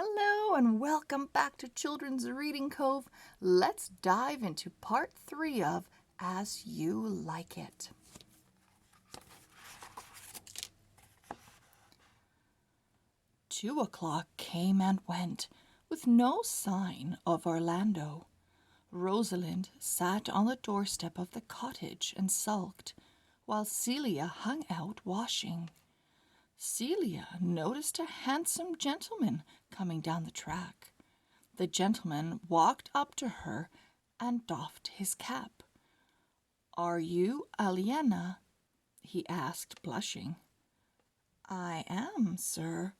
Hello and welcome back to Children's Reading Cove. Let's dive into part 3 of As You Like It. "2 o'clock came and went, with no sign of Orlando. Rosalind sat on the doorstep of the cottage and sulked, while Celia hung out washing. Celia noticed a handsome gentleman coming down the track. The gentleman walked up to her and doffed his cap. "Are you Aliena?" he asked, blushing. "I am, sir,"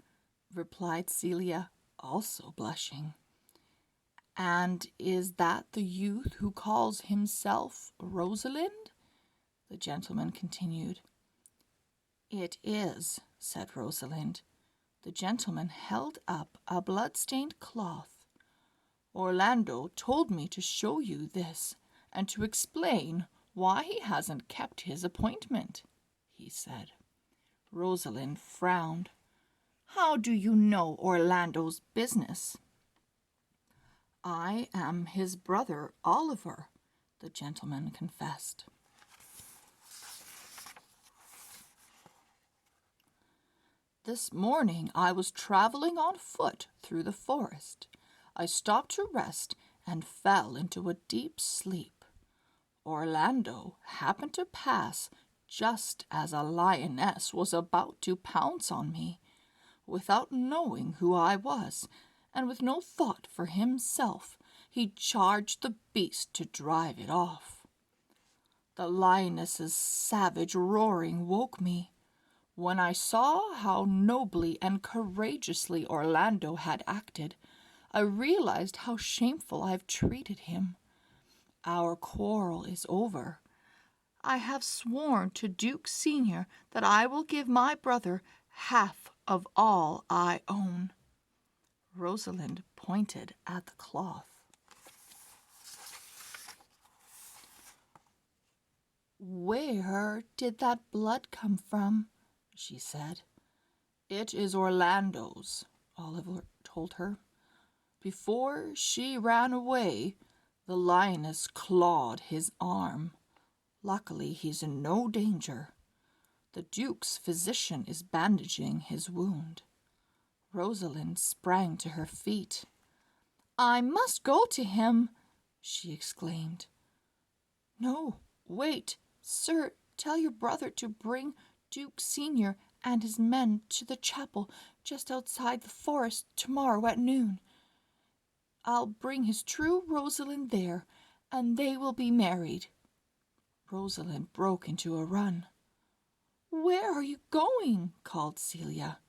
replied Celia, also blushing. "And is that the youth who calls himself Rosalind?" the gentleman continued. "It is," said Rosalind. The gentleman held up a blood-stained cloth. "Orlando told me to show you this and to explain why he hasn't kept his appointment," he said. Rosalind frowned. "How do you know Orlando's business?" "I am his brother Oliver," the gentleman confessed. "This morning I was traveling on foot through the forest. I stopped to rest and fell into a deep sleep. Orlando happened to pass just as a lioness was about to pounce on me. Without knowing who I was, and with no thought for himself, he charged the beast to drive it off. The lioness's savage roaring woke me. When I saw how nobly and courageously Orlando had acted, I realized how shameful I have treated him. Our quarrel is over. I have sworn to Duke Senior that I will give my brother half of all I own." Rosalind pointed at the cloth. "Where did that blood come from?" she said. "It is Orlando's," Oliver told her. "Before she ran away, the lioness clawed his arm. Luckily, he's in no danger. The Duke's physician is bandaging his wound." Rosalind sprang to her feet. "I must go to him," she exclaimed. "No, wait, sir. Tell your brother to bring Duke Senior and his men to the chapel just outside the forest tomorrow at noon. I'll bring his true Rosalind there, and they will be married." Rosalind broke into a run. "Where are you going?" called Celia.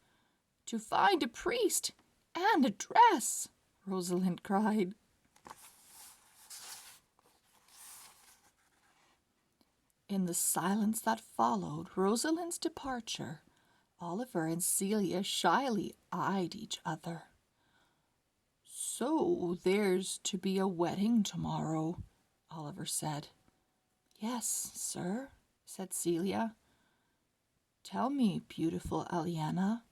"To find a priest and a dress," Rosalind cried. In the silence that followed Rosalind's departure, Oliver and Celia shyly eyed each other. "So there's to be a wedding tomorrow," Oliver said. "Yes, sir," said Celia. "Tell me, beautiful Aliena,"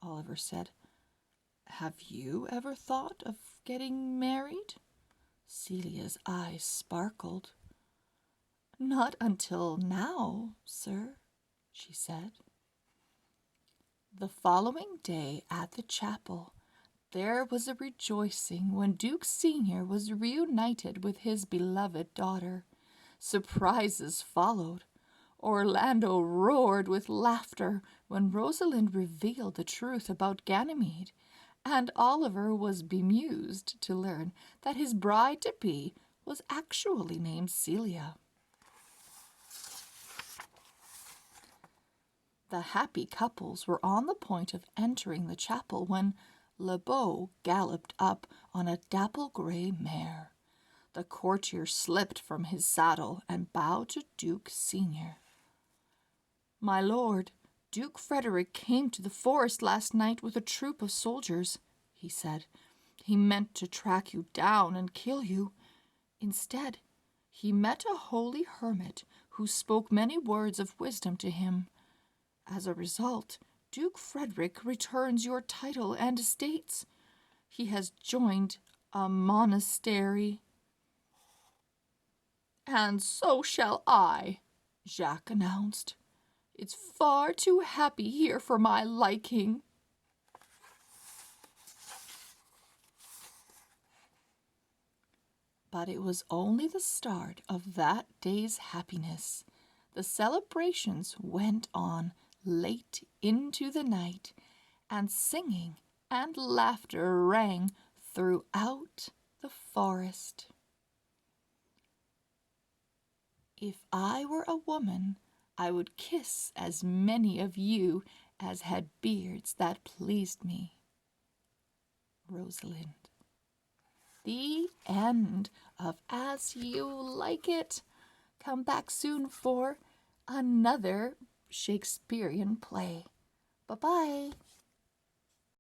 Oliver said, "have you ever thought of getting married?" Celia's eyes sparkled. "Not until now, sir," she said. The following day at the chapel, there was a rejoicing when Duke Senior was reunited with his beloved daughter. Surprises followed. Orlando roared with laughter when Rosalind revealed the truth about Ganymede, and Oliver was bemused to learn that his bride-to-be was actually named Celia. The happy couples were on the point of entering the chapel when Le Beau galloped up on a dapple-gray mare. The courtier slipped from his saddle and bowed to Duke Senior. "My lord, Duke Frederick came to the forest last night with a troop of soldiers," he said. "He meant to track you down and kill you. Instead, he met a holy hermit who spoke many words of wisdom to him. As a result, Duke Frederick returns your title and estates. He has joined a monastery. And so shall I, Jacques announced. It's far too happy here for my liking. But it was only the start of that day's happiness. The celebrations went on late into the night, and singing and laughter rang throughout the forest. If I were a woman, I would kiss as many of you as had beards that pleased me. Rosalind. The end of As You Like It. Come back soon for another Shakespearean play. Bye-bye.